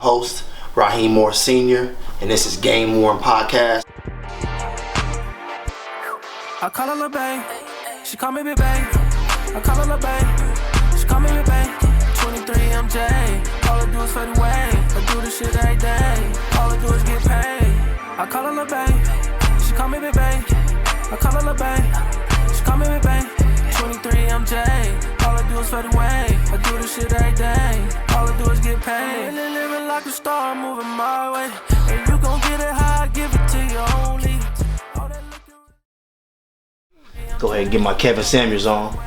Host Rahim Moore Sr. and this is Game Worn Podcast. I call her Lil' Bae, she call me Big Bae. I call her Lil' Bae, she call me Big Bae. 23 MJ, all I do is fade away. I do this shit every day, all I do is get paid. I call her Lil' Bae, she call me Big Bae. I call her Lil' Bae, she call me Big Bae. 23 MJ, all I do is fade away. I do this shit every day, all I do is get paid. Really living like a star, moving my way. And you gon' get it how I give it to you only. Go ahead and get my Kevin Samuels on. You know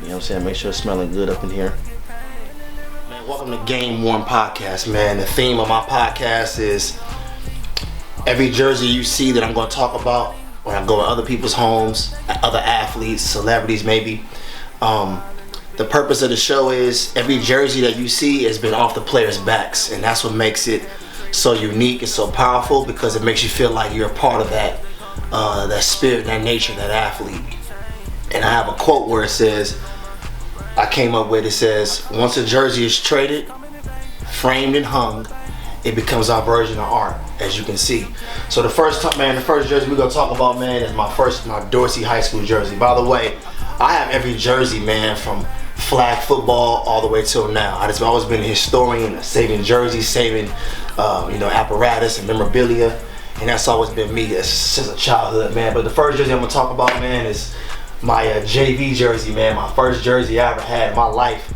what I'm saying? Make sure it's smelling good up in here. Man, welcome to Game Worn Podcast, man. The theme of my podcast is every jersey you see that I'm going to talk about when I go to other people's homes, other athletes, celebrities maybe. The purpose of the show is every jersey that you see has been off the players' backs, and that's what makes it so unique and so powerful, because it makes you feel like you're a part of that spirit, that nature, that athlete. And I have a quote where it says, I came up with, it says, once a jersey is traded, framed and hung, it becomes our version of art, as you can see. So the first jersey we're gonna talk about, man, is my Dorsey High School jersey. By the way, I have every jersey, man, from flag football all the way till now. I've always been a historian, saving jerseys, saving apparatus and memorabilia, and that's always been me since a childhood, man. But the first jersey I'm gonna talk about, man, is my JV jersey, man. My first jersey I ever had in my life,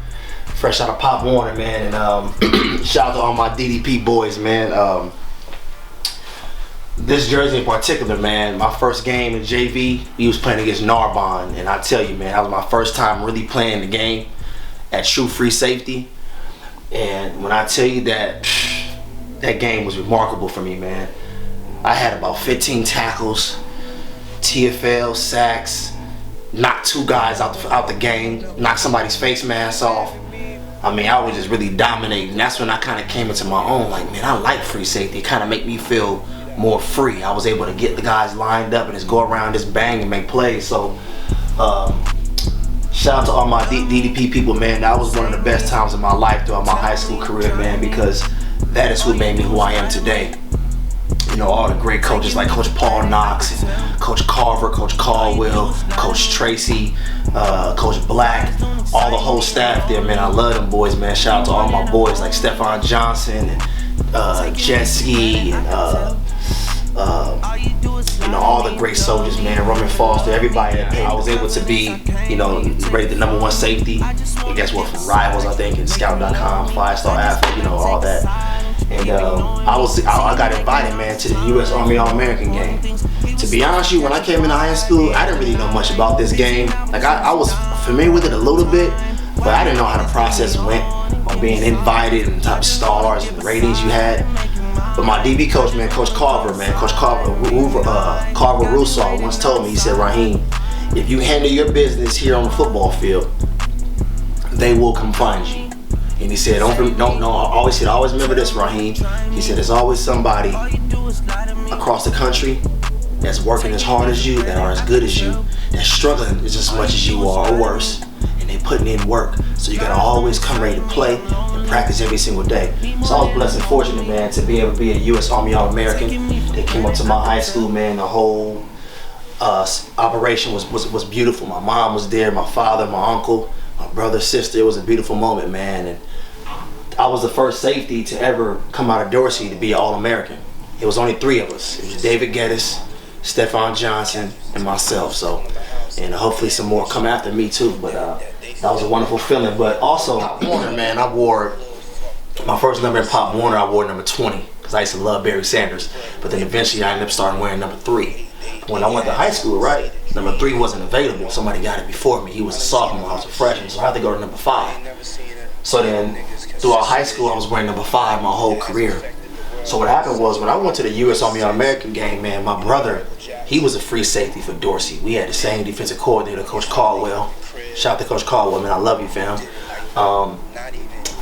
fresh out of Pop Warner, man. And shout out to all my DDP boys, man. This jersey in particular, man, my first game in JV, we was playing against Narbonne, and I tell you, man, that was my first time really playing the game at true free safety. And when I tell you that game was remarkable for me, man. I had about 15 tackles, TFL, sacks, knocked 2 guys out the game, knocked somebody's face mask off. I mean, I was just really dominating. That's when I kind of came into my own, like, man, I like free safety. It kind of made me feel more free. I was able to get the guys lined up and just go around, just bang and make plays. So shout out to all my DDP people, man. That was one of the best times of my life throughout my high school career, man, because that is what made me who I am today. You know, all the great coaches like Coach Paul Knox, and Coach Carver, Coach Caldwell, Coach Tracy, Coach Black, all the whole staff there, man. I love them boys, man. Shout out to all my boys like Stephon Johnson and Jesky and all the great soldiers, man. Roman Foster, everybody that I was able to be, rated the #1 safety. And guess what? From Rivals, I think, and Scout.com, 5-star athlete, all that. And I got invited, man, to the U.S. Army All-American game. To be honest with you, when I came into high school, I didn't really know much about this game. Like, I was familiar with it a little bit, but I didn't know how the process went on being invited and the type of stars and the ratings you had. But my DB coach, man, Coach Carver Russo once told me, he said, Rahim, if you handle your business here on the football field, they will come find you. And he said, always remember this, Rahim. He said, there's always somebody across the country that's working as hard as you, that are as good as you, that's struggling just as much as you are or worse, and they putting in work. So you gotta always come ready to play and practice every single day. So I was blessed and fortunate, man, to be able to be a U.S. Army All-American. They came up to my high school, man. The whole operation was beautiful. My mom was there, my father, my uncle, my brother, sister. It was a beautiful moment, man. And I was the first safety to ever come out of Dorsey to be an All-American. It was only 3 of us. It was David Geddes, Stephon Johnson, and myself. So, and hopefully some more come after me too. But that was a wonderful feeling. But also, Pop Warner, man, I wore my first number in Pop Warner. I wore number 20 because I used to love Barry Sanders. But then eventually I ended up starting wearing number 3. When I went to high school, right, number 3 wasn't available. Somebody got it before me. He was a sophomore, I was a freshman, so I had to go to number 5. So then, throughout high school, I was wearing number 5 my whole career. So what happened was, when I went to the U.S. Army All-American game, man, my brother, he was a free safety for Dorsey. We had the same defensive coordinator, Coach Caldwell. Shout out to Coach Caldwell, man, I love you, fam.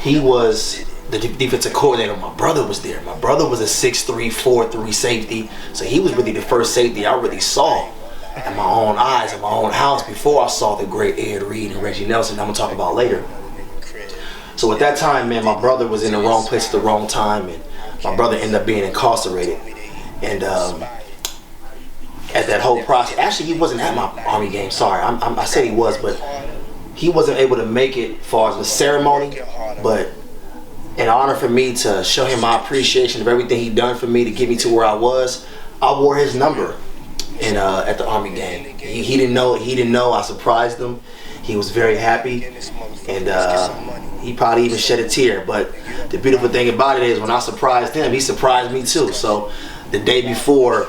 He was the defensive coordinator. My brother was there. My brother was a 6'3", 4'3" safety. So he was really the first safety I really saw in my own eyes, in my own house, before I saw the great EDREED and Reggie Nelson, I'm going to talk about later. So at that time, man, my brother was in the wrong place at the wrong time, and my brother ended up being incarcerated. And at that whole process, actually, he wasn't at my Army game. Sorry, I said he was, but he wasn't able to make it as far as the ceremony. But in honor for me to show him my appreciation of everything he done for me to get me to where I was, I wore his number in at the Army game. He didn't know. He didn't know. I surprised him. He was very happy, and he probably even shed a tear. But the beautiful thing about it is, when I surprised him, he surprised me too. So the day before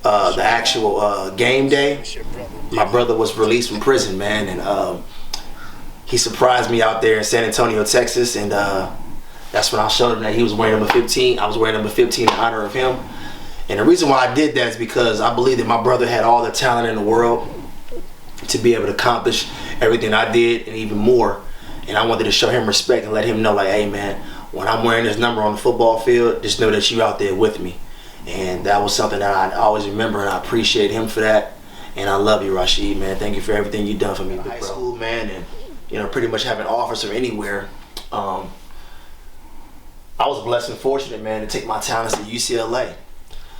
the actual game day, my brother was released from prison, man, and he surprised me out there in San Antonio, Texas, and that's when I showed him that he was wearing number 15. I was wearing number 15 in honor of him. And the reason why I did that is because I believe that my brother had all the talent in the world to be able to accomplish everything I did and even more. And I wanted to show him respect and let him know, like, hey man, when I'm wearing this number on the football field, just know that you out there with me. And that was something that I always remember, and I appreciate him for that. And I love you, Rashid, man. Thank you for everything you've done for me, big bro. High school, man, and pretty much having offers from anywhere. I was blessed and fortunate, man, to take my talents to UCLA.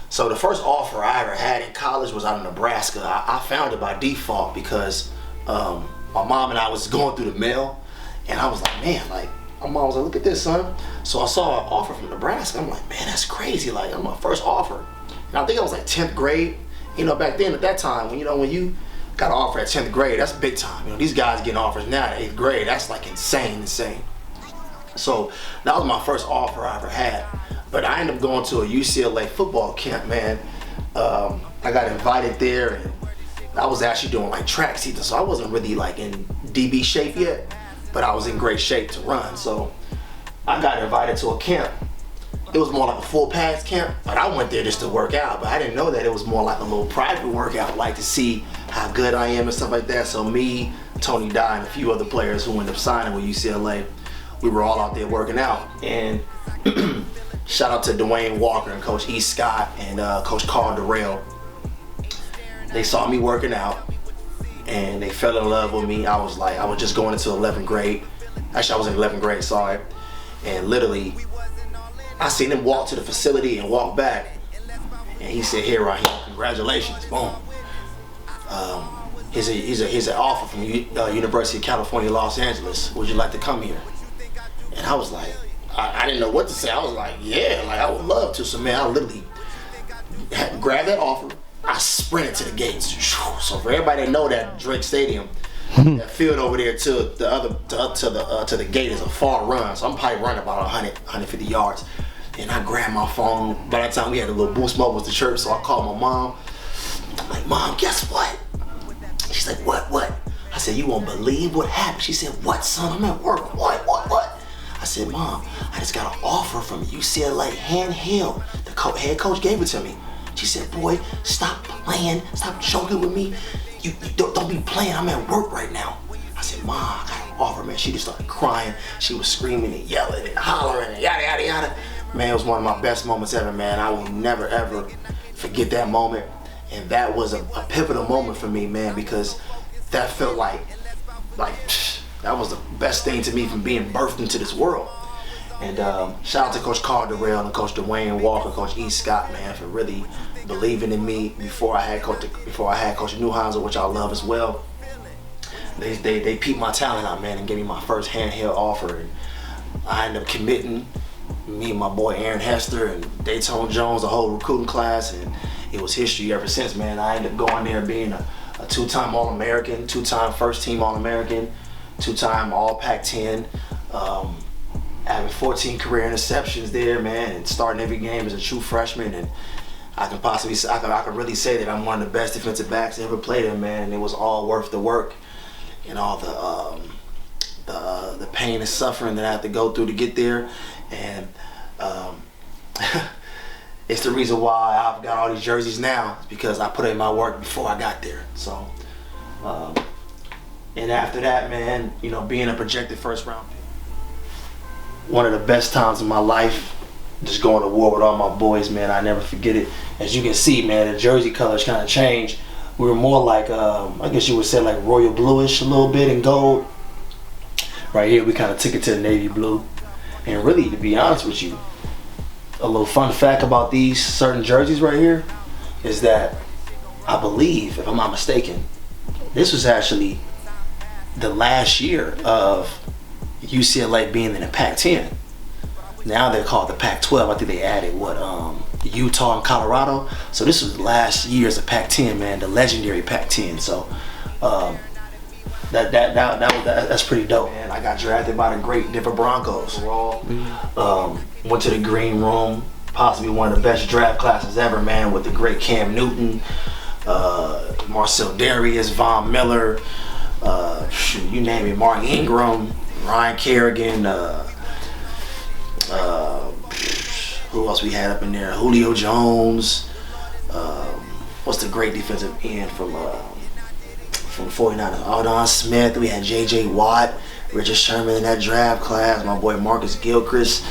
So the first offer I ever had in college was out of Nebraska. I found it by default because my mom and I was going through the mail, and I was like, man, like, my mom was like, look at this, son. So I saw an offer from Nebraska. I'm like, man, that's crazy. Like, I'm my first offer. And I think I was like 10th grade. Back then at that time, when you got an offer at 10th grade, that's big time. These guys getting offers now at 8th grade. That's like insane. So that was my first offer I ever had. But I ended up going to a UCLA football camp, man. I got invited there, and I was actually doing like track season, so I wasn't really like in DB shape yet, but I was in great shape to run. So I got invited to a camp. It was more like a full pads camp, but I went there just to work out. But I didn't know that it was more like a little private workout, like to see how good I am and stuff like that. So me, Tony Dye, and a few other players who ended up signing with UCLA, we were all out there working out. And shout out to Dwayne Walker and Coach E. Scott and Coach Carl Durrell. They saw me working out and they fell in love with me. I was just going into 11th grade. Actually, I was in 11th grade, sorry. And literally, I seen him walk to the facility and walk back. And he said, here, Rahim, congratulations, boom. Here's an offer from University of California, Los Angeles. Would you like to come here? And I was like, I didn't know what to say. I was like, yeah, like I would love to. So man, I literally grabbed that offer. I sprinted to the gates. So for everybody that know that Drake Stadium, that field over there to the gate is a far run. So I'm probably running about 150 yards. And I grabbed my phone. By that time we had a little Boost Mobiles to church, so I called my mom. I'm like, Mom, guess what? She's like, what? I said, you won't believe what happened. She said, what, son? I'm at work. What? I said, Mom, I just got an offer from UCLA, handheld. The head coach gave it to me. She said, boy, stop playing, stop joking with me. You don't be playing, I'm at work right now. I said, Mom, I got an offer, man. She just started crying. She was screaming and yelling and hollering and yada, yada, yada. Man, it was one of my best moments ever, man. I will never, ever forget that moment. And that was a pivotal moment for me, man, because that felt like that was the best thing to me from being birthed into this world. And shout out to Coach Carl Durrell and Coach Dwayne Walker, Coach E. Scott, man, for really believing in me before I had Coach Newheiser, which I love as well. They peeped my talent out, man, and gave me my first handheld offer. And I ended up committing, me and my boy Aaron Hester and Dayton Jones, the whole recruiting class, and it was history ever since, man. I ended up going there being a two-time All-American, two-time first-team All-American, two-time All-Pac-10, having 14 career interceptions there, man, and starting every game as a true freshman. And I can really say that I'm one of the best defensive backs that ever played there, man. And it was all worth the work and all the pain and suffering that I had to go through to get there. And it's the reason why I've got all these jerseys now, because I put in my work before I got there. So, and after that, man, being a projected first round pick, one of the best times of my life, just going to war with all my boys, man. I never forget it. As you can see, man, the jersey colors kind of changed. We were more like, I guess you would say like royal bluish a little bit in gold. Right here, we kind of took it to the navy blue. And really, to be honest with you, a little fun fact about these certain jerseys right here is that I believe, if I'm not mistaken, this was actually the last year of UCLA being in the Pac-10. Now they're called the Pac-12. I think they added Utah and Colorado. So this was last year's of Pac-10, man, the legendary Pac-10. So that's pretty dope. And I got drafted by the great Denver Broncos. Went to the green room, possibly one of the best draft classes ever, man, with the great Cam Newton, Marcel Darius, Von Miller, you name it, Mark Ingram, Ryan Kerrigan, who else we had up in there? Julio Jones. What's the great defensive end from 49ers? Aldon Smith. We had J.J. Watt, Richard Sherman in that draft class. My boy Marcus Gilchrist.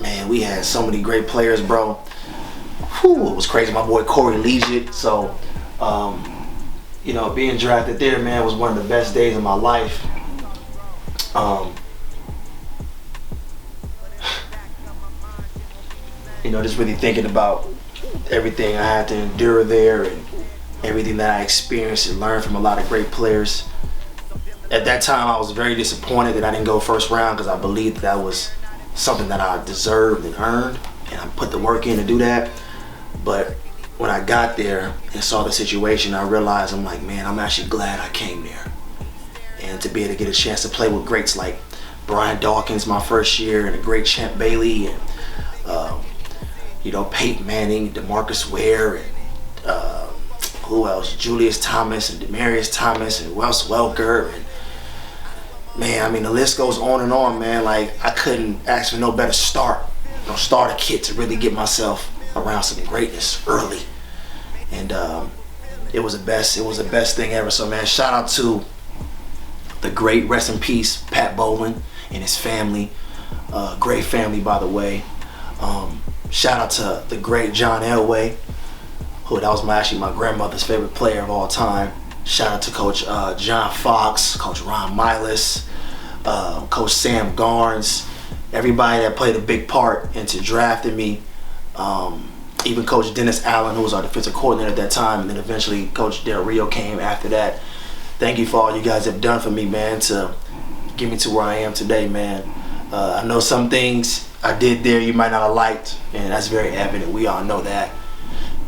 Man, we had so many great players, bro. Whew, it was crazy. My boy Corey Leggett. So, you know, being drafted there, man, was one of the best days of my life. You know, just really thinking about everything I had to endure there and everything that I experienced and learned from a lot of great players. At that time, I was very disappointed that I didn't go first round because I believed that was something that I deserved and earned, and I put the work in to do that. But when I got there and saw the situation, I realized, I'm like, man, I'm actually glad I came there. And to be able to get a chance to play with greats like Brian Dawkins my first year, and the great CHAMPBAILEY, and you know, Peyton Manning, DEMARCUSWARE, and who else? Julius Thomas and Demarius Thomas and Wes Welker, and man, I mean, the list goes on and on, man. Like, I couldn't ask for no better starter kit to really get myself around some greatness early. And it was the best thing ever. So, man, shout out to the great, rest in peace, Pat Bowlen and his family. Great family, by the way. Shout out to the great John Elway, who that was actually my grandmother's favorite player of all time. Shout out to Coach John Fox, Coach Ron Milas, Coach Sam Garnes, everybody that played a big part into drafting me. Even Coach Dennis Allen, who was our defensive coordinator at that time, and then eventually Coach Del Rio came after that. Thank you for all you guys have done for me, man, to get me to where I am today, man. I know some things I did there you might not have liked, and that's very evident. We all know that.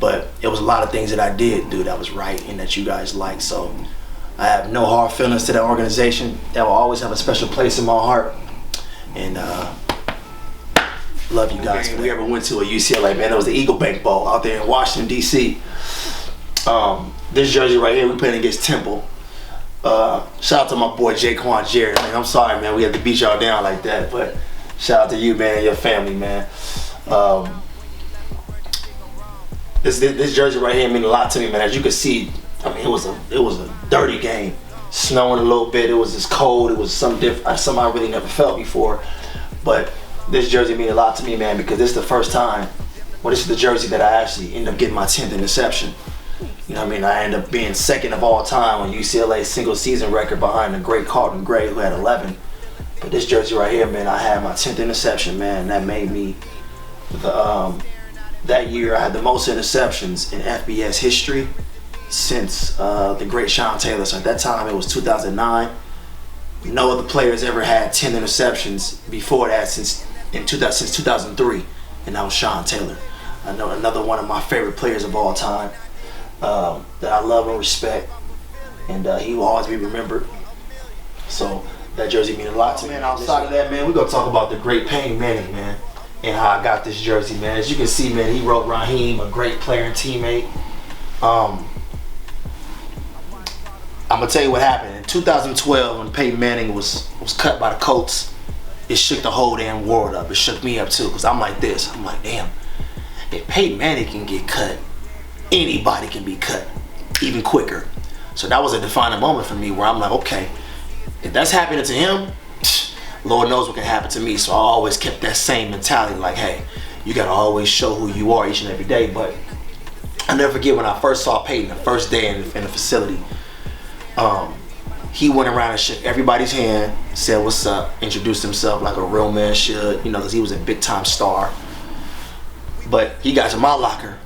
But it was a lot of things that I did do that was right and that you guys liked. So I have no hard feelings to that organization. That will always have a special place in my heart. And love you guys. We ever went to a UCLA, man, it was the Eagle Bank Bowl out there in Washington, D.C. This jersey right here, we played against Temple. Shout out to my boy Jaquan Jarrett. I mean, I'm sorry, man, we had to beat y'all down like that, but shout out to you, man, and your family, man. This jersey right here mean a lot to me, man. As you can see, I mean, it was a dirty game, snowing a little bit. It was just cold. It was something different, something I really never felt before. But this jersey mean a lot to me, man, because this is the first time. Well, this is the jersey that I actually end up getting my 10th interception. You know what I mean? I end up being second of all time on UCLA's single season record behind the great Carlton Gray, who had 11. But this jersey right here, man, I had my 10th interception, man. That made me that year I had the most interceptions in FBS history since the great Sean Taylor. So at that time it was 2009. No other players ever had 10 interceptions before that since 2003, and that was Sean Taylor. I know another one of my favorite players of all time that I love and respect, and he will always be remembered. So that jersey means a lot to me. Man, outside of that, man, we're gonna talk about the great Peyton Manning, man, and how I got this jersey, man. As you can see, man, he wrote Rahim, a great player and teammate. I'm gonna tell you what happened. In 2012, when Peyton Manning was cut by the Colts, it shook the whole damn world up. It shook me up too, because I'm like this. I'm like, damn, if Peyton Manning can get cut, anybody can be cut, even quicker. So that was a defining moment for me where I'm like, okay, if that's happening to him, Lord knows what can happen to me. So I always kept that same mentality, like, hey, you gotta always show who you are each and every day. But I never forget when I first saw Peyton the first day in the facility. He went around and shook everybody's hand, said what's up, introduced himself like a real man should, you know, because he was a big time star. But he got to my locker,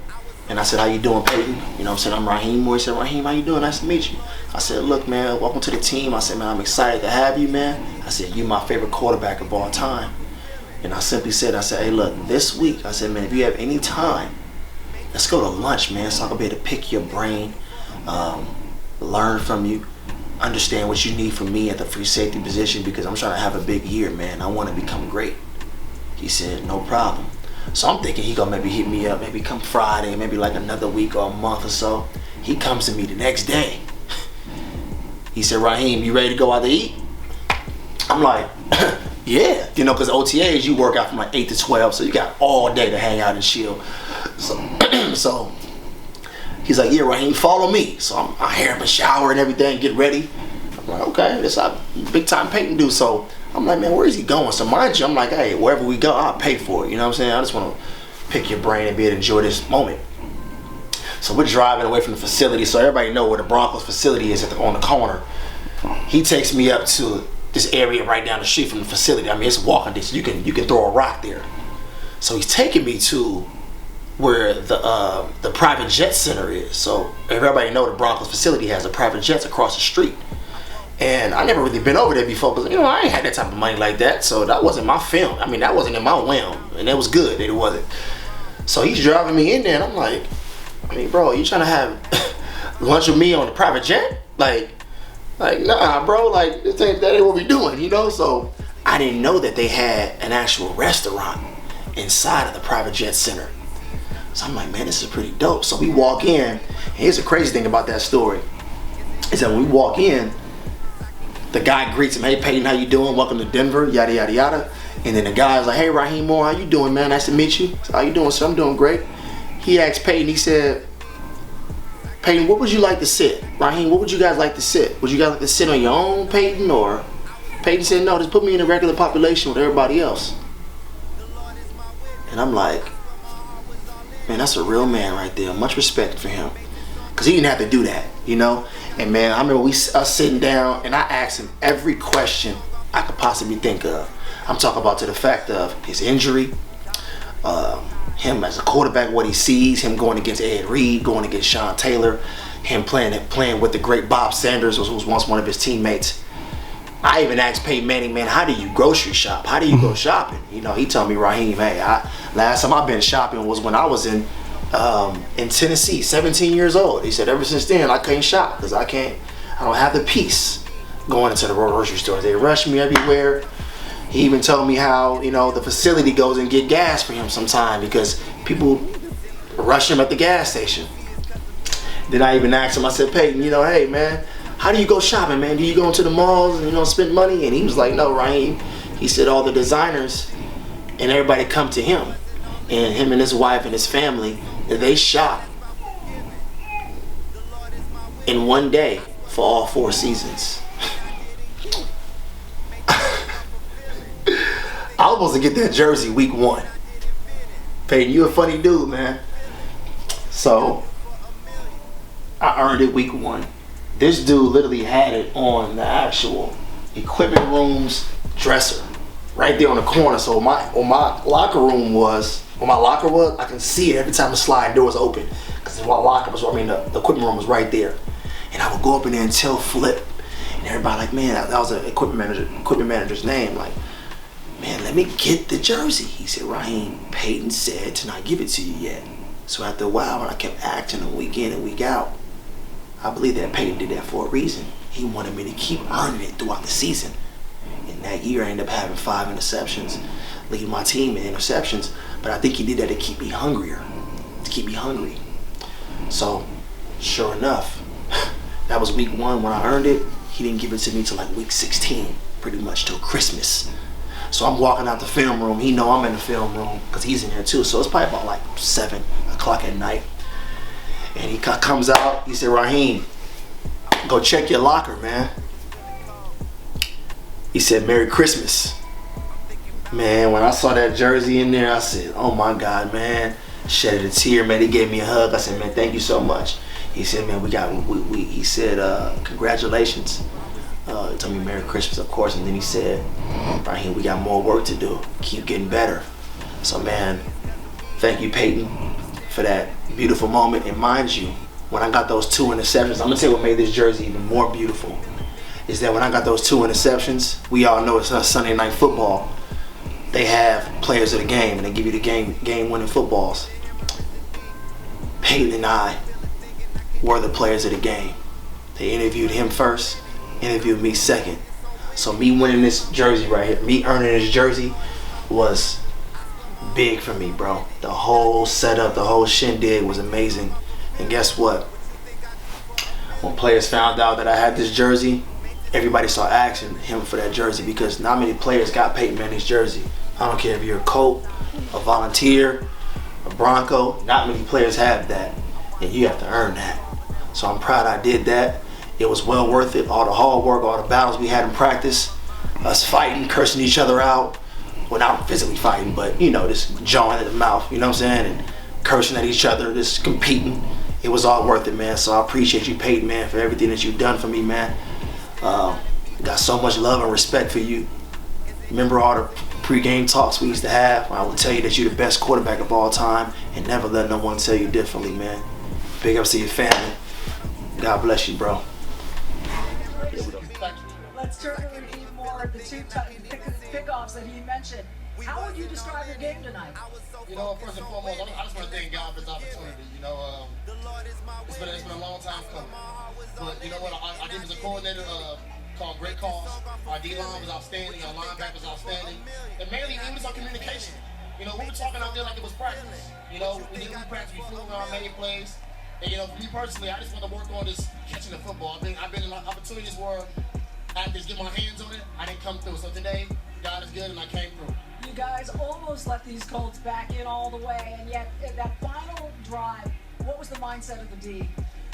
and I said, how you doing, Peyton? You know what I'm saying? I'm Rahim. He said, Rahim, how you doing? Nice to meet you. I said, look, man, welcome to the team. I said, man, I'm excited to have you, man. I said, you my favorite quarterback of all time. And I simply said, hey, look, this week, I said, man, if you have any time, let's go to lunch, man, so I can be able to pick your brain, learn from you, understand what you need from me at the free safety position, because I'm trying to have a big year, man. I want to become great. He said, no problem. So I'm thinking he gonna maybe hit me up, maybe come Friday, maybe like another week or a month or so. He comes to me the next day. He said, Rahim, you ready to go out to eat? I'm like, yeah. You know, because OTAs, you work out from like 8 to 12, so you got all day to hang out and chill. So he's like, yeah, Rahim, follow me. So I hear him shower and everything, get ready. I'm like, okay, that's how big time Peyton do. So I'm like, man, where is he going? So mind you, I'm like, hey, wherever we go, I'll pay for it. You know what I'm saying? I just want to pick your brain and be able to enjoy this moment. So we're driving away from the facility, so everybody know where the Broncos facility is on the corner. He takes me up to this area right down the street from the facility. I mean, it's walking distance. You can throw a rock there. So he's taking me to where the private jet center is. So everybody know the Broncos facility has a private jets across the street. And I never really been over there before because, you know, I ain't had that type of money like that. So that wasn't my film. I mean, that wasn't in my realm. And it was good that it wasn't. So he's driving me in there and I'm like, I mean, bro, you trying to have lunch with me on the private jet? Like, nah, bro, like, that ain't what we doing, you know? So I didn't know that they had an actual restaurant inside of the private jet center. So I'm like, man, this is pretty dope. So we walk in, and here's the crazy thing about that story, is that when we walk in, the guy greets him, hey, Peyton, how you doing? Welcome to Denver, yada, yada, yada. And then the guy's like, hey, Rahim Moore, how you doing, man? Nice to meet you. So, how you doing, sir? I'm doing great. He asked Peyton, he said, Peyton, what would you like to sit? Rahim, what would you guys like to sit? Would you guys like to sit on your own, Peyton? Or Peyton said, no, just put me in the regular population with everybody else. And I'm like, man, that's a real man right there. Much respect for him. Because he didn't have to do that, you know? And man, I remember us sitting down and I asked him every question I could possibly think of. I'm talking about to the fact of his injury, him as a quarterback, what he sees, him going against EDREED, going against Sean Taylor, him playing with the great Bob Sanders, who was once one of his teammates. I even asked Peyton Manning, man, how do you grocery shop? How do you go shopping? You know, he told me, Rahim, hey, last time I've been shopping was when I was in Tennessee, 17 years old. He said, ever since then, I can't shop because I don't have the peace going into the grocery stores. They rush me everywhere. He even told me how, you know, the facility goes and get gas for him sometime because people rush him at the gas station. Then I even asked him, I said, Peyton, you know, hey, man, how do you go shopping, man? Do you go into the malls and, you know, spend money? And he was like, no, Rahim. He said all the designers and everybody come to him. And him and his wife and his family, they shop in one day for all 4 seasons. I was supposed to get that jersey week 1. Peyton, you a funny dude, man. So I earned it week 1. This dude literally had it on the actual equipment room's dresser, right there on the corner. So my locker was, I can see it every time the sliding door was open, because my locker was, the equipment room was right there. And I would go up in there and tell Flip, and everybody like, man, that was an equipment manager's name, like, man, let me get the jersey. He said, Rahim, Peyton said to not give it to you yet. So after a while, when I kept acting a week in and week out, I believe that Peyton did that for a reason. He wanted me to keep earning it throughout the season. And that year I ended up having 5 interceptions, leading my team in interceptions. But I think he did that to keep me hungrier, to keep me hungry. So, sure enough, that was week 1 when I earned it. He didn't give it to me till like week 16, pretty much till Christmas. So I'm walking out the film room. He know I'm in the film room because he's in there too. So it's probably about like 7 o'clock at night. And he comes out. He said, Rahim, go check your locker, man. He said, Merry Christmas. Man, when I saw that jersey in there, I said, oh my God, man. Shedded a tear, man. He gave me a hug. I said, man, thank you so much. He said, man, he said, congratulations. He told me Merry Christmas, of course, and then he said, Rahim, we got more work to do. Keep getting better. So, man, thank you, Peyton, for that beautiful moment. And mind you, when I got those 2 interceptions, I'm going to tell you what made this jersey even more beautiful, is that when I got those 2 interceptions, we all know it's Sunday Night Football. They have players of the game, and they give you the game-winning footballs. Peyton and I were the players of the game. They interviewed him first, interviewed me second. So me winning this jersey right here, me earning this jersey was big for me, bro. The whole setup, the whole shindig was amazing. And guess what? When players found out that I had this jersey, everybody started asking him for that jersey, because not many players got Peyton Manning's jersey. I don't care if you're a Colt, a Volunteer, a Bronco, not many players have that, and you have to earn that. So I'm proud I did that. It was well worth it. All the hard work, all the battles we had in practice, us fighting, cursing each other out. Well, not physically fighting, but you know, just jawing at the mouth, you know what I'm saying? And cursing at each other, just competing. It was all worth it, man. So I appreciate you, Peyton, man, for everything that you've done for me, man. Got so much love and respect for you. Remember all the pre-game talks we used to have? I will tell you that you're the best quarterback of all time, and never let no one tell you differently, man. Big ups to your family. God bless you, bro. Let's turn to Rahim more, the 2 pickoffs that he mentioned. How would you describe your game tonight? You know, first and foremost, I just want to thank God for this opportunity. You know, it's been a long time coming. But you know what? I did as a coordinator, called great calls. Our D-line was outstanding. Our linebacker was outstanding. And mainly, it was our communication. You know, we were talking out there like it was practice. You know, we didn't do practice. We flew around, made plays. And you know, for me personally, I just want to work on this catching the football. I've been in opportunities where I had to just get my hands on it. I didn't come through. So today, God is good, and I came through. You guys almost let these Colts back in all the way, and yet that final drive, what was the mindset of the D?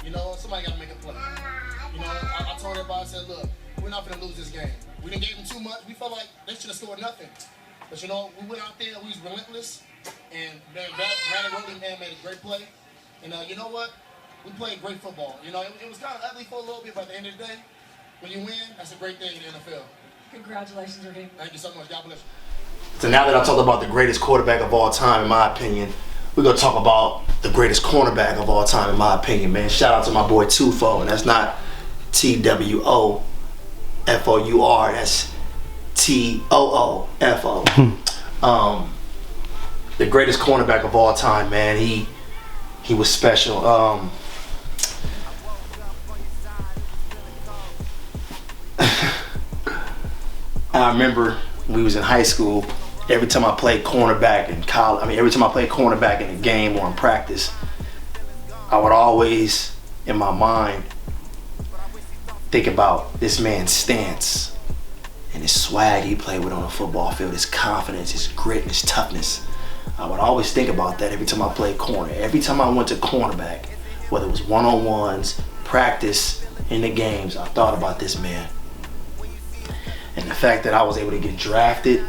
You know, somebody got to make a play. You know, I told everybody, I said, look, we're not going to lose this game. We didn't give them too much. We felt like they should have scored nothing. But, you know, we went out there, we was relentless, and Brandon Rodley, man, made a great play. And you know what? We played great football. You know, it was kind of ugly for a little bit, but at the end of the day, when you win, that's a great thing in the NFL. Congratulations, Rahim. Thank you so much. God bless you. So now that I talked about the greatest quarterback of all time, in my opinion, we're going to talk about the greatest cornerback of all time, in my opinion, man. Shout out to my boy Tufo, and that's not Twofour, that's Toofo. The greatest cornerback of all time, man. He was special. I remember we was in high school. Every time I played cornerback in college, every time I played cornerback in a game or in practice, I would always, in my mind, think about this man's stance and his swag he played with on the football field, his confidence, his grit, and his toughness. I would always think about that every time I played corner. Every time I went to cornerback, whether it was one-on-ones, practice, in the games, I thought about this man. And the fact that I was able to get drafted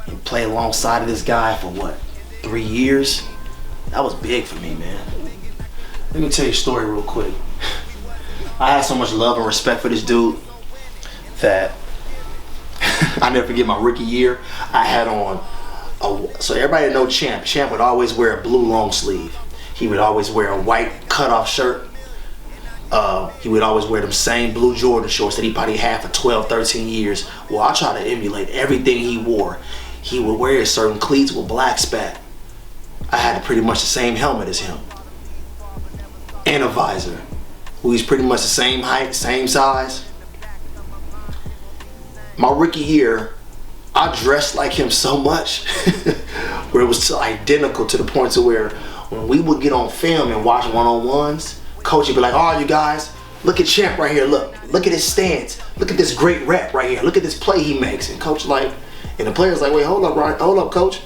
and play alongside of this guy for what, 3 years? That was big for me, man. Let me tell you a story real quick. I had so much love and respect for this dude that I never forget my rookie year. I had on so everybody know Champ. Champ would always wear a blue long sleeve. He would always wear a white cutoff shirt. He would always wear them same blue Jordan shorts that he probably had for 12, 13 years. Well, I try to emulate everything he wore. He would wear certain cleats with black spat. I had pretty much the same helmet as him. And a visor. He's pretty much the same height, same size. My rookie year, I dressed like him so much where it was identical to the point to where when we would get on film and watch one-on-ones, coach would be like, "Oh, you guys, look at Champ right here. Look at his stance. Look at this great rep right here. Look at this play he makes." And coach like, and the player's like, "Wait, hold up, Ryan. Hold up, coach.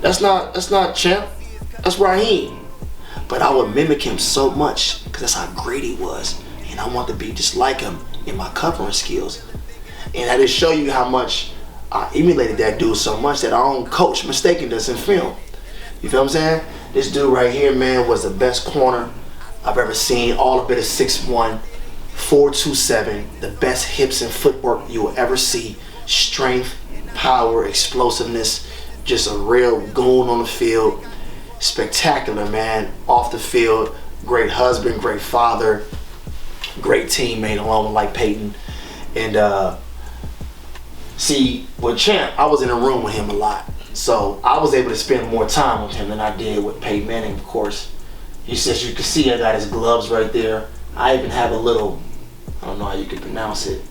That's not Champ. That's Rahim." But I would mimic him so much because that's how great he was, and I want to be just like him in my covering skills. And I just show you how much I emulated that dude so much that our own coach mistaken us in film. You feel what I'm saying? This dude right here, man, was the best corner I've ever seen. All of it is 6'1", 427, the best hips and footwork you will ever see. Strength, power, explosiveness, just a real goon on the field. Spectacular, man. Off the field, great husband, great father, great teammate along with like Peyton. And see, with Champ, I was in a room with him a lot. So I was able to spend more time with him than I did with Peyton Manning, of course. He says, you can see I got his gloves right there. I even have a little, I don't know how you can pronounce it,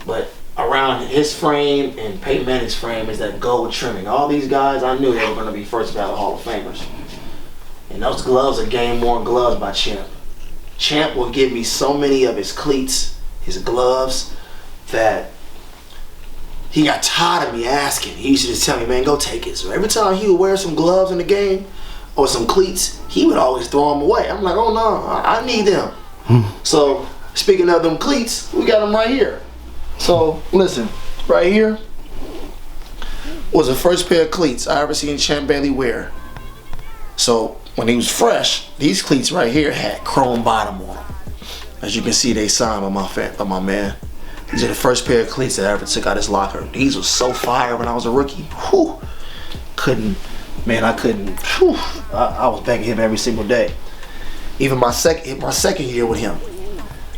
but around his frame and Peyton Manning's frame is that gold trimming. All these guys, I knew they were going to be first ballot Hall of Famers. And those gloves are game-worn gloves by Champ. Champ will give me so many of his cleats, his gloves, that he got tired of me asking. He used to just tell me, man, go take it. So every time he would wear some gloves in the game or some cleats, he would always throw them away. I'm like, oh no, I need them. So speaking of them cleats, we got them right here. So listen, right here was the first pair of cleats I ever seen Champ Bailey wear. So when he was fresh, these cleats right here had chrome bottom on them. As you can see, they signed by my man. These are the first pair of cleats that I ever took out his locker. These was so fire when I was a rookie. Whew. I couldn't. Whew. I was begging him every single day. Even my second year with him,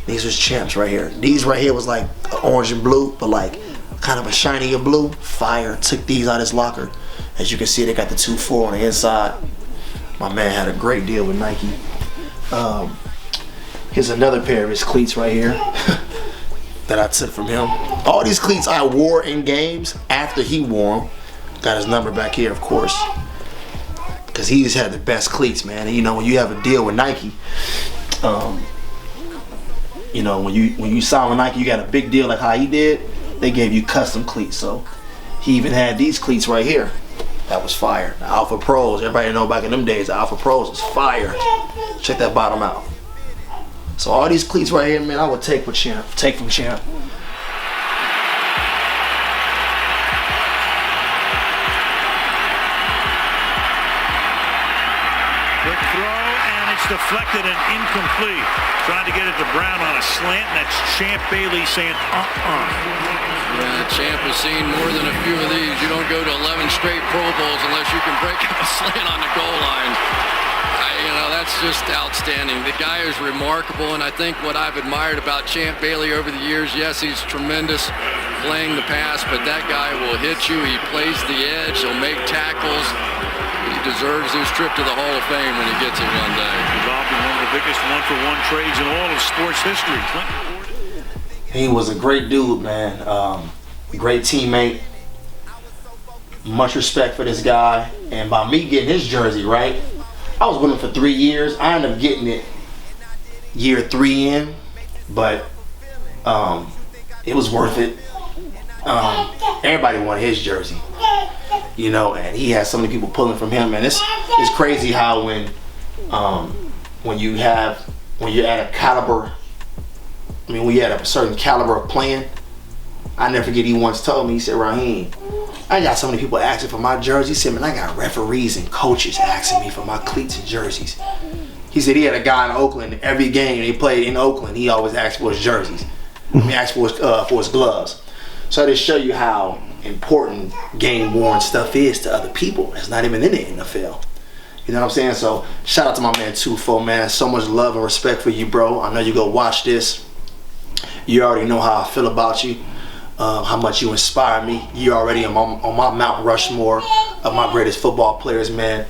these was Champs right here. These right here was like orange and blue, but like kind of a shinier blue. Fire. Took these out his locker. As you can see, they got the 2.4 on the inside. My man had a great deal with Nike. Here's another pair of his cleats right here that I took from him. All these cleats I wore in games after he wore them. Got his number back here, of course, because he just had the best cleats, man. And you know, when you have a deal with Nike, you know, when you sign with Nike, you got a big deal like how he did. They gave you custom cleats, so he even had these cleats right here. That was fire. The Alpha Pros, everybody know back in them days, the Alpha Pros was fire. Check that bottom out. So all these cleats right here, man, I would take from Champ. Quick throw, and it's deflected and incomplete. Trying to get it to Brown on a slant, and that's Champ Bailey saying, Yeah, Champ has seen more than a few of these. You don't go to 11 straight Pro Bowls unless you can break up a slant on the goal line. You know, that's just outstanding. The guy is remarkable, and I think what I've admired about Champ Bailey over the years, yes, he's tremendous playing the pass, but that guy will hit you. He plays the edge. He'll make tackles. He deserves his trip to the Hall of Fame when he gets it one day. Involved in one of the biggest one-for-one trades in all of sports history. He was a great dude, man. Great teammate. Much respect for this guy. And by me getting his jersey, right? I was with him for 3 years. I ended up getting it year 3 in, but it was worth it. Everybody wanted his jersey, you know, and he had so many people pulling from him. And it's crazy how when you're at a caliber, when you're at a certain caliber of playing, I never forget he once told me, he said, Rahim, I got so many people asking for my jerseys. He said, man, I got referees and coaches asking me for my cleats and jerseys. He said he had a guy in Oakland, every game they played in Oakland, he always asked for his jerseys. He asked for his gloves. So I just show you how important game-worn stuff is to other people that's not even in the NFL. You know what I'm saying? So shout out to my man 2-4, man. So much love and respect for you, bro. I know you go watch this. You already know how I feel about you. How much you inspire me. You already on my Mount Rushmore of my greatest football players, man.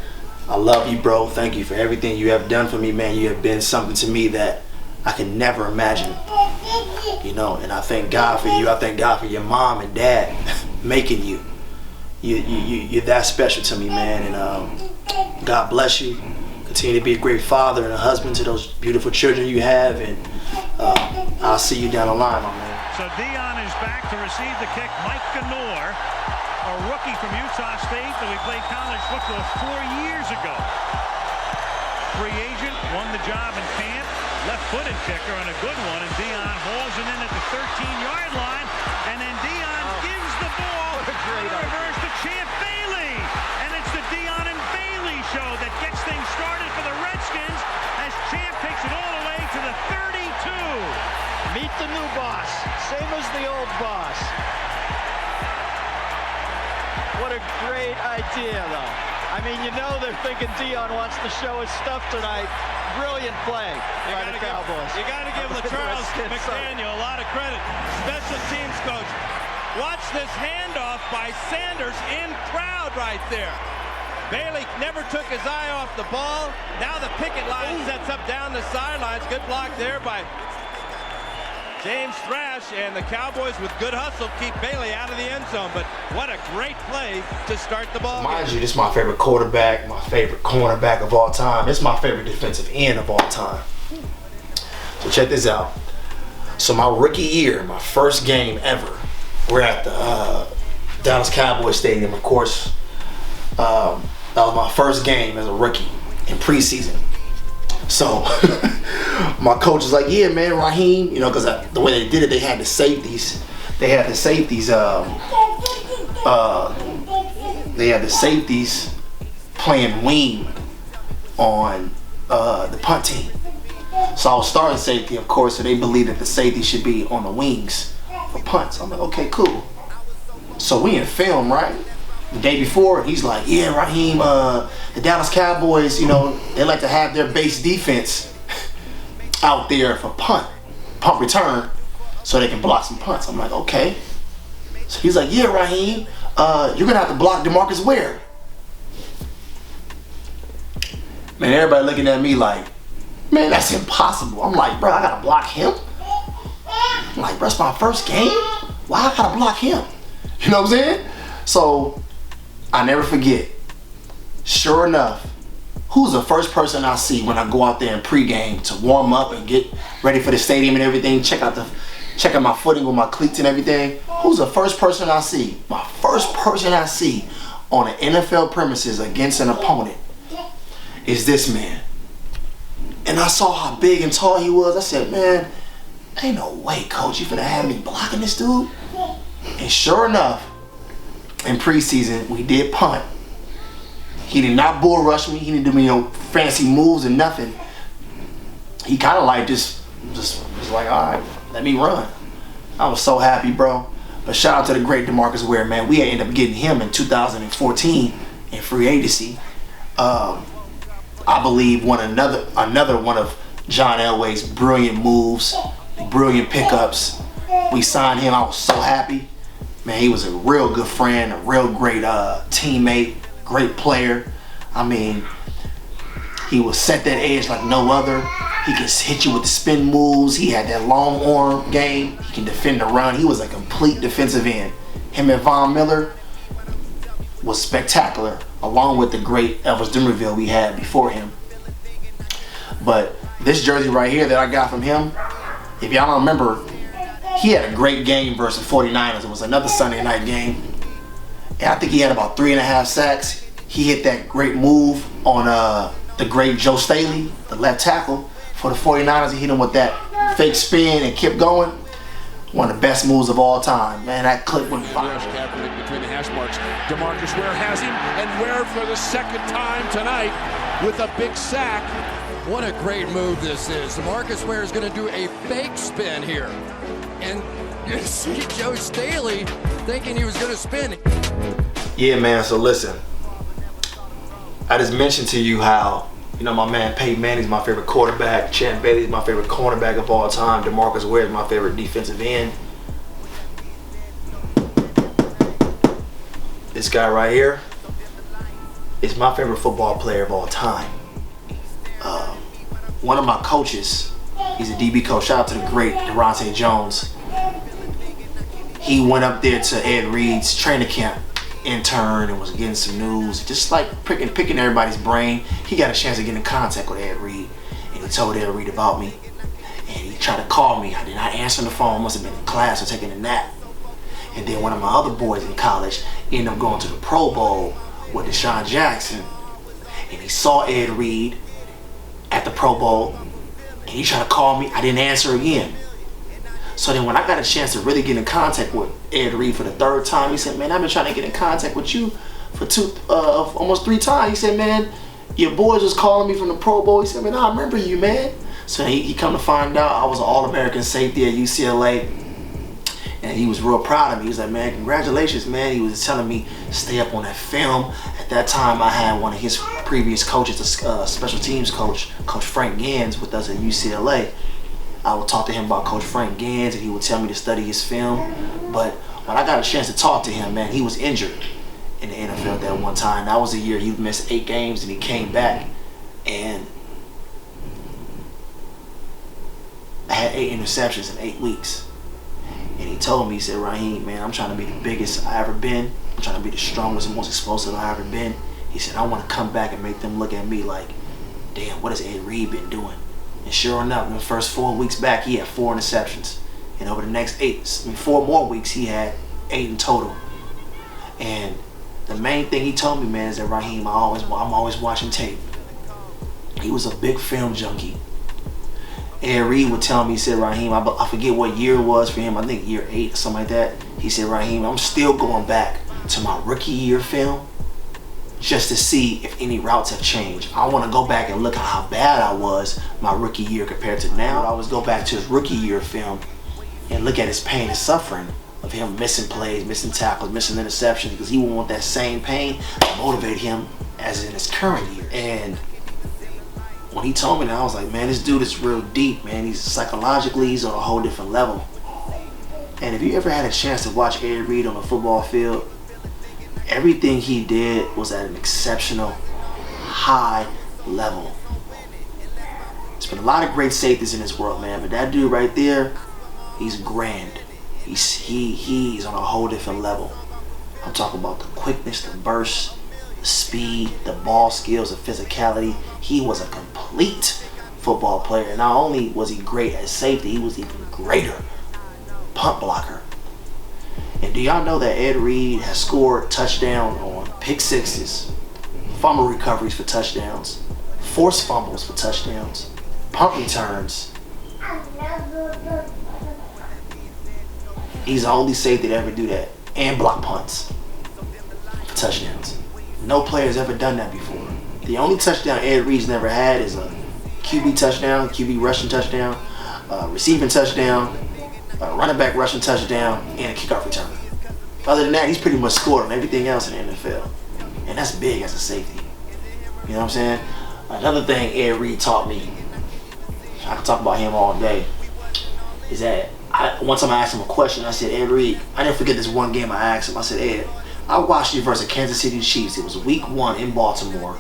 I love you, bro. Thank you for everything you have done for me, man. You have been something to me that I can never imagine. You know, and I thank God for you. I thank God for your mom and dad making you. You're that special to me, man. And God bless you. Continue to be a great father and a husband to those beautiful children you have. And I'll see you down the line, my man. So Dion is back to receive the kick. Mike Ganor, a rookie from Utah State that we played college football 4 years ago. Free agent, won the job in camp. Left-footed kicker and a good one, and Dion hauls it in at the 13-yard line, and then Dion gives the ball reverse to Champ Bailey, and it's the Dion and Bailey show that gets things started for the Redskins as Champ takes it all the way to the 32. boss. Same as the old boss. What a great idea, though. I mean, you know they're thinking Dion wants to show his stuff tonight. Brilliant play by the Cowboys. You got to give Charles McDaniel a lot of credit. Special teams coach. Watch this handoff by Sanders in crowd right there. Bailey never took his eye off the ball. Now the picket line sets up down the sidelines. Good block there by James Thrash, and the Cowboys with good hustle keep Bailey out of the end zone. But what a great play to start the ball. Mind you, this is my favorite quarterback, my favorite cornerback of all time. It's my favorite defensive end of all time. So check this out. So my rookie year, my first game ever, we're at the Dallas Cowboys Stadium. Of course, that was my first game as a rookie in preseason. So my coach was like, yeah, man, Rahim, you know, because the way they did it, they had the safeties. They had the safeties playing wing on the punt team. So I was starting safety, of course, so they believed that the safety should be on the wings for punts. I'm like, okay, cool. So we in film, right? The day before, he's like, yeah, Rahim, the Dallas Cowboys, you know, they like to have their base defense out there for punt return, so they can block some punts. I'm like, okay. So he's like, yeah, Rahim, you're gonna have to block DEMARCUSWARE. Man, everybody looking at me like, man, that's impossible. I'm like, bro, I gotta block him? I'm like, bro, it's my first game? Why I gotta block him? You know what I'm saying? So, I never forget. Sure enough, who's the first person I see when I go out there in pregame to warm up and get ready for the stadium and everything, check out my footing with my cleats and everything? Who's the first person I see? My first person I see on an NFL premises against an opponent is this man. And I saw how big and tall he was. I said, man, ain't no way, coach, you finna have me blocking this dude? And sure enough, in preseason, we did punt. He did not bull rush me. He didn't do me no fancy moves or nothing. He kind of like just was like, all right, let me run. I was so happy, bro. But shout out to the great DEMARCUSWARE, man. We ended up getting him in 2014 in free agency. I believe another one of John Elway's brilliant moves, brilliant pickups. We signed him. I was so happy. Man, he was a real good friend, a real great teammate, great player. I mean, he would set that edge like no other. He could hit you with the spin moves. He had that long arm game. He can defend the run. He was a complete defensive end. Him and Von Miller was spectacular, along with the great Elvis Dumerville we had before him. But this jersey right here that I got from him, if y'all don't remember, he had a great game versus 49ers. It was another Sunday night game. And I think he had about 3.5 sacks. He hit that great move on the great Joe Staley, the left tackle for the 49ers. He hit him with that fake spin and kept going. One of the best moves of all time. Man, that clip went viral. Between the hash marks, DEMARCUSWARE has him, and Ware for the second time tonight with a big sack. What a great move this is. DEMARCUSWARE is going to do a fake spin here. And you see Joe Staley thinking he was going to spin. Yeah, man, so listen. I just mentioned to you how, you know, my man Peyton Manning's my favorite quarterback. CHAMPBAILEY's my favorite cornerback of all time. DEMARCUSWARE is my favorite defensive end. This guy right here is my favorite football player of all time. One of my coaches, he's a DB coach. Shout out to the great Durante Jones. He went up there to Ed Reed's training camp intern and was getting some news, just like picking everybody's brain. He got a chance to get in contact with Ed Reed, and he told Ed Reed about me. And he tried to call me. I did not answer the phone. Must have been in class or taking a nap. And then one of my other boys in college ended up going to the Pro Bowl with Deshaun Jackson, and he saw Ed Reed at the Pro Bowl, and he tried to call me. I didn't answer again. So then when I got a chance to really get in contact with Ed Reed for the third time, he said, man, I've been trying to get in contact with you for almost 3 times. He said, man, your boys was calling me from the Pro Bowl. He said, man, I remember you, man. So he come to find out I was an All-American safety at UCLA, and he was real proud of me. He was like, man, congratulations, man. He was telling me stay up on that film. At that time, I had one of his previous coaches, a special teams coach, Coach Frank Gans, with us at UCLA. I would talk to him about Coach Frank Gans, and he would tell me to study his film. But when I got a chance to talk to him, man, he was injured in the NFL that one time. That was the year he missed 8 games, and he came back, and I had 8 interceptions in 8 weeks. And he told me, he said, Rahim, man, I'm trying to be the biggest I ever been. I'm trying to be the strongest and most explosive I ever been. He said, I want to come back and make them look at me like, damn, what has Ed Reed been doing? And sure enough, in the first 4 weeks back, he had 4 interceptions. And over the next 4 more weeks, he had 8 in total. And the main thing he told me, man, is that Rahim, I'm always watching tape. He was a big film junkie. Ed Reed would tell me, he said, Rahim, I forget what year it was for him, I think year 8 or something like that. He said, Rahim, I'm still going back to my rookie year film just to see if any routes have changed. I want to go back and look at how bad I was my rookie year compared to now. I always go back to his rookie year film and look at his pain and suffering of him missing plays, missing tackles, missing interceptions, because he won't want that same pain to motivate him as in his current year. And when he told me that, I was like, man, this dude is real deep, man. He's psychologically, he's on a whole different level. And if you ever had a chance to watch Ed Reed on the football field, everything he did was at an exceptional, high level. There's been a lot of great safeties in this world, man, but that dude right there, he's grand. He's on a whole different level. I'm talking about the quickness, the burst, the speed, the ball skills, the physicality. He was a complete football player. And not only was he great at safety, he was even greater punt blocker. And do y'all know that Ed Reed has scored touchdown on pick sixes, fumble recoveries for touchdowns, forced fumbles for touchdowns, punt returns. He's the only safety to ever do that, and block punts for touchdowns. No player's ever done that before. The only touchdown Ed Reed's never had is a QB touchdown, QB rushing touchdown, receiving touchdown, running back rushing touchdown, and a kickoff return. Other than that, he's pretty much scored on everything else in the NFL. And that's big as a safety. You know what I'm saying? Another thing Ed Reed taught me, I can talk about him all day, is that one time I asked him a question. I said, Ed Reed, I never forget this one game I asked him. I said, Ed, I watched you versus Kansas City Chiefs. It was week 1 in Baltimore.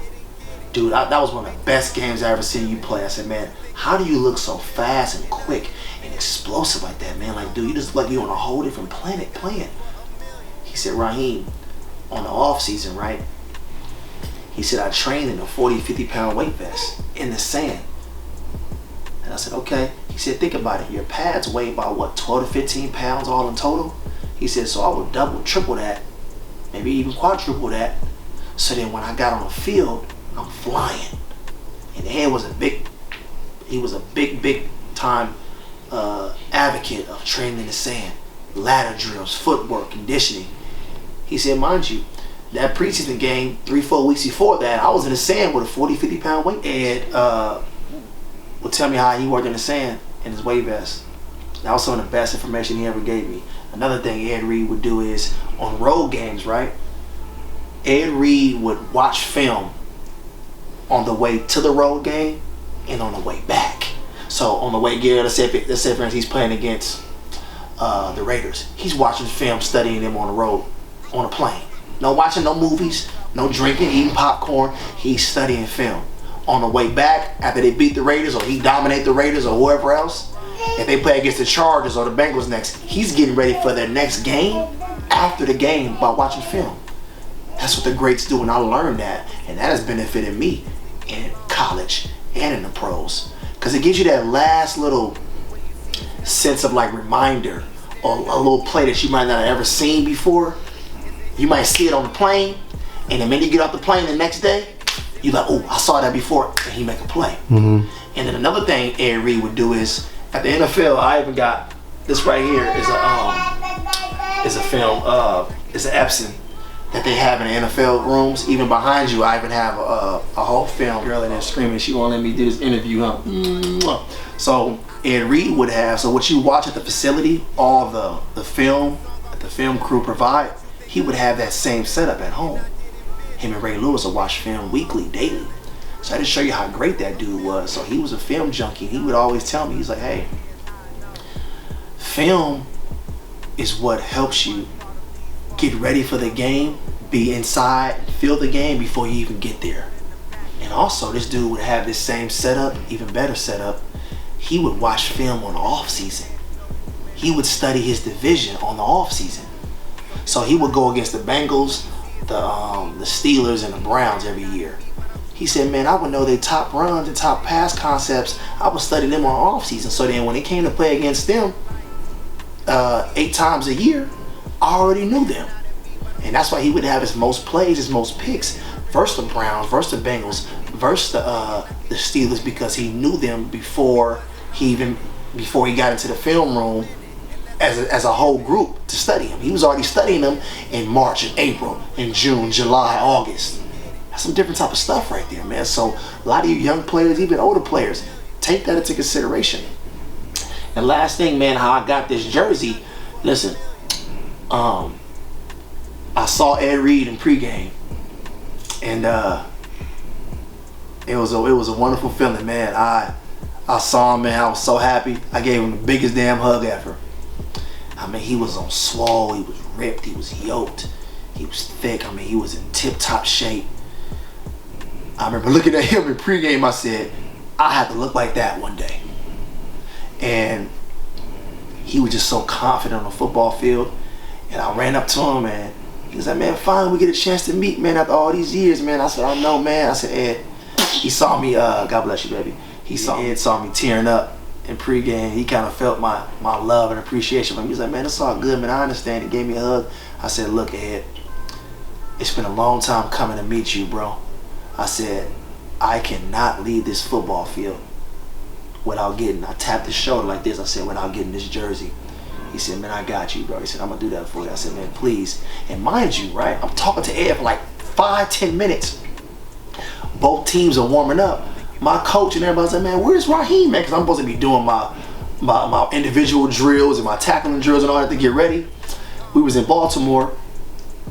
Dude, that was one of the best games I ever seen you play. I said, man, how do you look so fast and quick and explosive like that, man? Like, dude, you just look like you're on a whole different planet playing. He said, Rahim, on the off season, right? He said, I trained in a 40, 50 pound weight vest in the sand. And I said, okay. He said, think about it. Your pads weigh about, what, 12 to 15 pounds all in total? He said, so I would double, triple that, maybe even quadruple that. So then when I got on the field, I'm flying. And Ed was a big time advocate of training in the sand, ladder drills, footwork, conditioning. He said, mind you, that preseason game, 3-4 weeks before that, I was in the sand with a 40, 50 pound weight. Ed would tell me how he worked in the sand in his weight vest. That was some of the best information he ever gave me. Another thing Ed Reed would do is, on road games, right? Ed Reed would watch film on the way to the road game and on the way back. So on the way here, let's say for instance he's playing against the Raiders. He's watching film, studying them on the road, on a plane. No watching no movies, no drinking, eating popcorn. He's studying film. On the way back, after they beat the Raiders or he dominate the Raiders or whoever else, if they play against the Chargers or the Bengals next, he's getting ready for their next game after the game by watching film. That's what the greats do, and I learned that, and that has benefited me in college and in the pros, because it gives you that last little sense of like reminder or a little play that you might not have ever seen before. You might see it on the plane, and the minute you get off the plane the next day, you're like, oh, I saw that before, and he make a play. Mm-hmm. And then another thing Ed Reed would do is, at the NFL, I even got this right here is a film, it's an Epson that they have in the NFL rooms. Even behind you, I even have a whole film. Girl in there screaming, she won't let me do this interview, huh? So Ed Reed would have, so what you watch at the facility, all the film that the film crew provide, he would have that same setup at home. Him and Ray Lewis would watch film weekly, daily. So I just show you how great that dude was. So he was a film junkie. He would always tell me, he's like, hey, film is what helps you get ready for the game, be inside, feel the game before you even get there. And also, this dude would have this same setup, even better setup. He would watch film on the off season. He would study his division on the off season. So he would go against the Bengals, the Steelers, and the Browns every year. He said, man, I would know their top runs and top pass concepts. I would study them on off season. So then when it came to play against them 8 times a year, I already knew them. And that's why he would have his most plays, his most picks versus the Browns, versus the Bengals, versus the Steelers, because he knew them before he got into the film room as a whole group to study him. He was already studying them in March and April, in June, July, August. That's some different type of stuff right there, man. So a lot of you young players, even older players, take that into consideration. And last thing, man, how I got this jersey. Listen, I saw Ed Reed in pregame, and it was a wonderful feeling, man. I saw him, man. I was so happy. I gave him the biggest damn hug ever. I mean, he was on swole, he was ripped, he was yoked, he was thick. I mean, he was in tip-top shape. I remember looking at him in pregame, I said, I have to look like that one day. And he was just so confident on the football field. And I ran up to him, and he was like, man, finally we get a chance to meet, man, after all these years, man. I said, I know, man. I said, Ed, he saw me, God bless you, baby. Ed saw me tearing up in pregame. He kind of felt my love and appreciation for me. He was like, man, it's all good, man. I understand. He gave me a hug. I said, look, Ed, it's been a long time coming to meet you, bro. I said, I cannot leave this football field without getting, I tapped his shoulder like this. I said, without getting this jersey. He said, man, I got you, bro. He said, I'm going to do that for you. I said, man, please. And mind you, right, I'm talking to Ed for like 5-10 minutes. Both teams are warming up. My coach and everybody's like, man, where's Rahim, man? Because I'm supposed to be doing my individual drills and my tackling drills and all that to get ready. We was in Baltimore.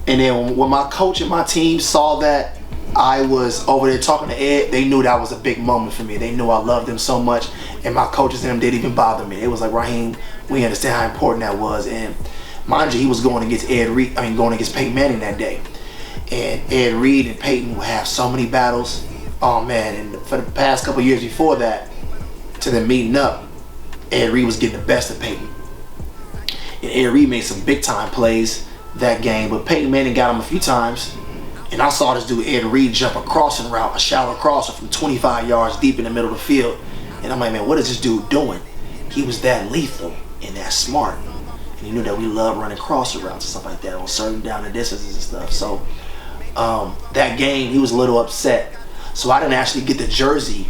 And then when my coach and my team saw that I was over there talking to Ed, they knew that was a big moment for me. They knew I loved them so much, and my coaches and them didn't even bother me. It was like, Rahim, we understand how important that was. And mind you, he was going against going against Peyton Manning that day. And Ed Reed and Peyton would have so many battles. Oh man, and for the past couple years before that, to them meeting up, Ed Reed was getting the best of Peyton. And Ed Reed made some big time plays that game, but Peyton Manning got him a few times. And I saw this dude, Ed Reed, jump a crossing route, a shallow crosser from 25 yards deep in the middle of the field. And I'm like, man, what is this dude doing? He was that lethal and that smart. And he knew that we love running crosser routes and stuff like that on certain down the distances and stuff. So that game, he was a little upset. So I didn't actually get the jersey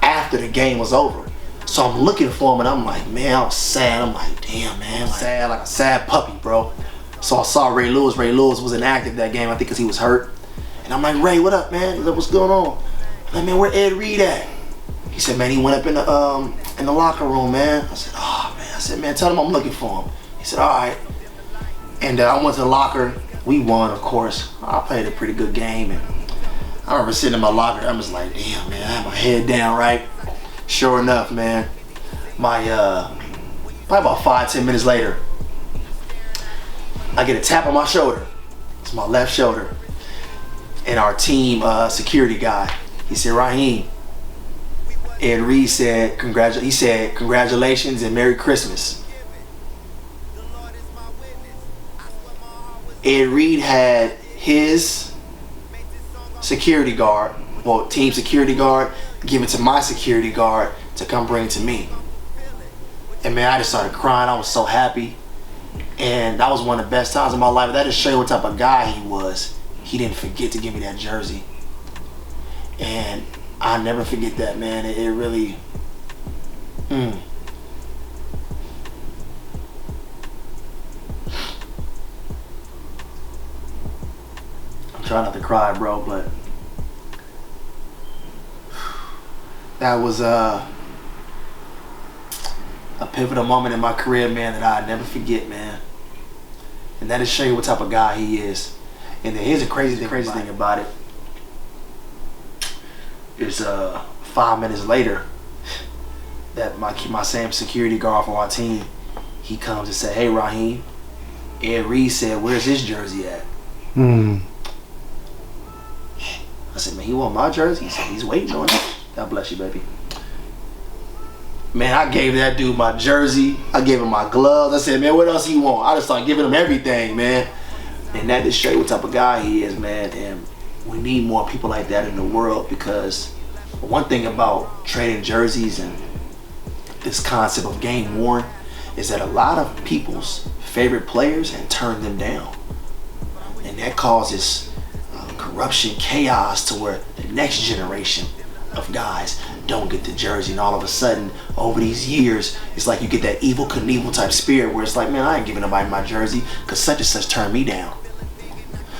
after the game was over. So I'm looking for him, and I'm like, man, I was sad. I'm like, damn, man, sad, like a sad puppy, bro. So I saw Ray Lewis. Ray Lewis was inactive that game, I think, because he was hurt. And I'm like, Ray, what up, man? He's like, what's going on? I'm like, man, where Ed Reed at? He said, man, he went up in the locker room, man. I said, oh, man. I said, man, tell him I'm looking for him. He said, all right. And I went to the locker. We won, of course. I played a pretty good game. And I remember sitting in my locker. I was like, damn, man, I had my head down, right? Sure enough, man, my probably about 5-10 minutes later, I get a tap on my shoulder. It's my left shoulder. And our team security guy, he said, Rahim, Ed Reed said, congratulations and Merry Christmas. Ed Reed had his security guard, well, team security guard, give it to my security guard to come bring to me. And man, I just started crying. I was so happy. And that was one of the best times of my life. That just show you what type of guy he was. He didn't forget to give me that jersey. And I'll never forget that, man. It really... Try not to cry, bro, but that was a pivotal moment in my career, man, that I'll never forget, man. And that is show you what type of guy he is. And then here's the crazy thing about it. It's 5 minutes later that my same security guard from our team, he comes and say, "Hey, Rahim, EDREED said, where's his jersey at?" I said, "Man, he want my jersey?" He said, "He's waiting on it." God bless you, baby. Man, I gave that dude my jersey. I gave him my gloves. I said, "Man, what else he want?" I just started giving him everything, man. And that just shows you what type of guy he is, man. And we need more people like that in the world, because one thing about trading jerseys and this concept of game worn is that a lot of people's favorite players and turn them down. And that causes corruption, chaos, to where the next generation of guys don't get the jersey, and all of a sudden over these years it's like you get that evil Knievel type spirit where it's like, man, I ain't giving nobody my jersey because such and such turned me down.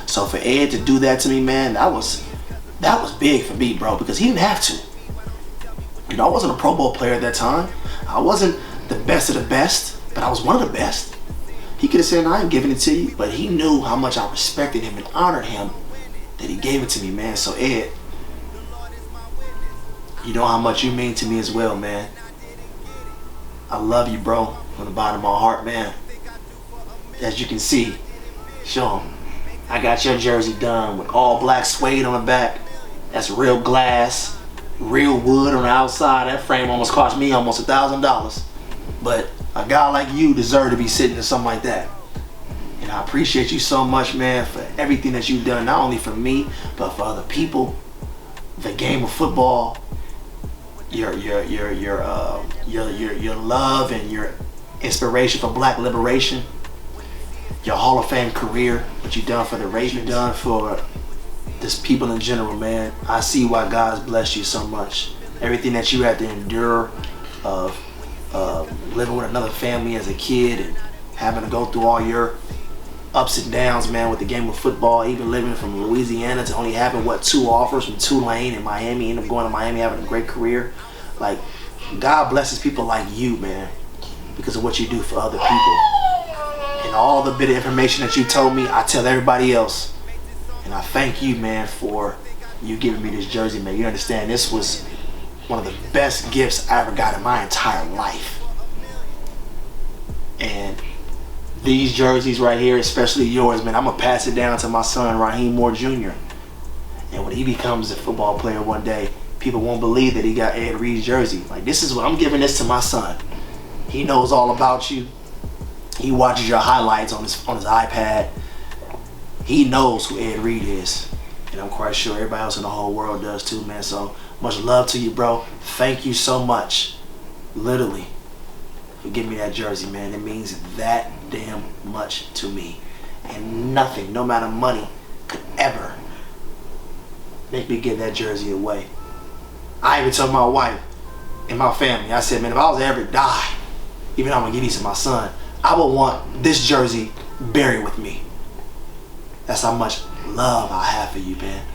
So for Ed to do that to me, man, that was big for me, bro, because he didn't have to. You know, I wasn't a Pro Bowl player at that time. I wasn't the best of the best, but I was one of the best. He could have said, "I ain't giving it to you," but he knew how much I respected him and honored him that he gave it to me, man. So Ed, you know how much you mean to me as well, man. I love you, bro, from the bottom of my heart, man. As you can see, show him, I got your jersey done with all black suede on the back. That's real glass, real wood on the outside. That frame almost cost me almost $1,000. But a guy like you deserve to be sitting in something like that. And I appreciate you so much, man, for everything that you've done, not only for me, but for other people. The game of football, your love and your inspiration for black liberation, your Hall of Fame career, what you've done for the race, you've done for this people in general, man. I see why God's blessed you so much. Everything that you had to endure of living with another family as a kid and having to go through all your ups and downs, man, with the game of football, even living from Louisiana to only having, 2 offers from Tulane and Miami, end up going to Miami, having a great career. Like, God blesses people like you, man, because of what you do for other people. And all the bit of information that you told me, I tell everybody else. And I thank you, man, for you giving me this jersey, man. You understand, this was one of the best gifts I ever got in my entire life. And these jerseys right here, especially yours, man, I'm going to pass it down to my son, Rahim Moore Jr. And when he becomes a football player one day, people won't believe that he got EDREED's jersey. Like, this is what I'm giving this to my son. He knows all about you. He watches your highlights on his iPad. He knows who EDREED is. And I'm quite sure everybody else in the whole world does too, man. So much love to you, bro. Thank you so much. Literally. For giving me that jersey, man. It means that damn much to me. And nothing, no amount of money, could ever make me give that jersey away. I even told my wife and my family, I said, man, if I was to ever die, even though I'm going to give these to my son, I would want this jersey buried with me. That's how much love I have for you, man.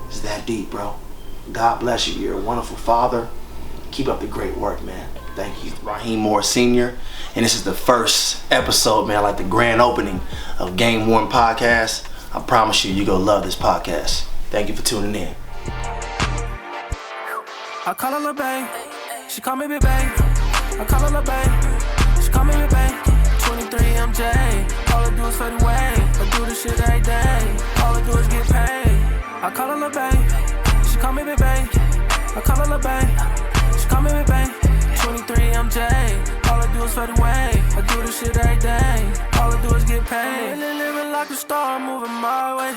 It's that deep, bro. God bless you. You're a wonderful father. Keep up the great work, man. Thank you. Rahim Moore Sr. And this is the first episode, man, like the grand opening of Game Worn Podcast. I promise you, you're going to love this podcast. Thank you for tuning in. I call her Lil' Bae, she call me Big Bae. I call her Lil' Bae, she call me Big Bae. 23 MJ, all I do is fade away. I do this shit every day, all I do is get paid. I call her Lil' Bae, she call me Big Bae. I call her Lil' Bae, she call me Big Bae. 23 MJ, all I do is fade away. I do this shit every day, all I do is get paid. Really living like a star, moving my way.